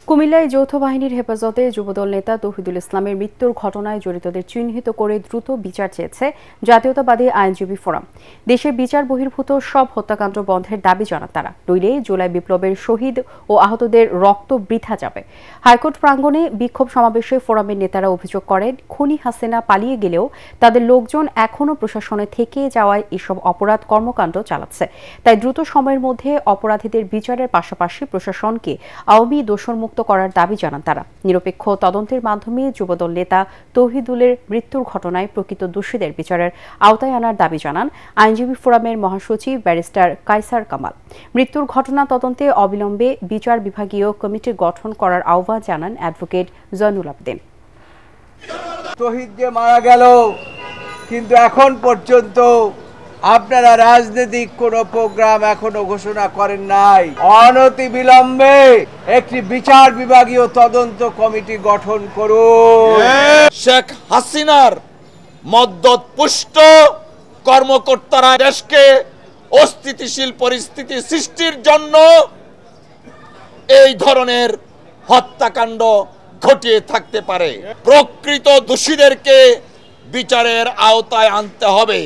কুমিল্লায় যৌথ বাহিনীর হেফাজতে যুবদল নেতা তৌহিদুল ইসলামের মৃত্যুর ঘটনায় জড়িতদের চিহ্নিত করে দ্রুত বিচার চেয়েছে জাতীয়তাবাদী আইনজীবী ফোরাম। দেশে বিচার বহির্ভূত সব হত্যাকাণ্ড বন্ধের দাবি জানান তারা। নইলে জুলাই বিপ্লবের শহীদ ও আহতদের রক্ত বৃথা যাবে। হাইকোর্ট প্রাঙ্গণে বিক্ষোভ সমাবেশে ফোরামের নেতারা অভিযোগ করেন, খুনি হাসিনা পালিয়ে গেলেও তাদের লোকজন এখনও প্রশাসনে থেকে যাওয়ায় এসব অপরাধ কর্মকাণ্ড চালাচ্ছে। তাই দ্রুত সময়ের মধ্যে অপরাধীদের বিচারের পাশাপাশি প্রশাসনকে আওয়ামী দোষরমুক্ত করার দাবি জানান তারা। নিরপেক্ষ তদন্তের মাধ্যমে যুবদল নেতা তৌহিদুলের মৃত্যুর ঘটনায় প্রকৃত দোষীদের বিচারের আওতায় আনার দাবি জানান আইনজীবী ফোরামের মহাসচিব ব্যারিস্টার কায়সার কামাল। মৃত্যুর ঘটনা তদন্তে অবিলম্বে বিচার বিভাগীয় কমিটি গঠন করার আহ্বান জানান অ্যাডভোকেট জয়নুল আবেদিন। তৌহিদ যে মারা গেল, কিন্তু এখন পর্যন্ত আপনারা রাজনৈতিক কোনো প্রোগ্রাম এখনো ঘোষণা করেন নাই। অনতি বিলম্বে একটি বিচার বিভাগীয় তদন্ত কমিটি গঠন করুন। শেখ হাসিনার মদ্যপুষ্ট কর্মকর্তারা দেশকে অস্থিতিশীল পরিস্থিতি সৃষ্টির জন্য এই ধরনের হত্যাকাণ্ড ঘটিয়ে থাকতে পারে। প্রকৃত দোষীদেরকে বিচারের আওতায় আনতে হবে।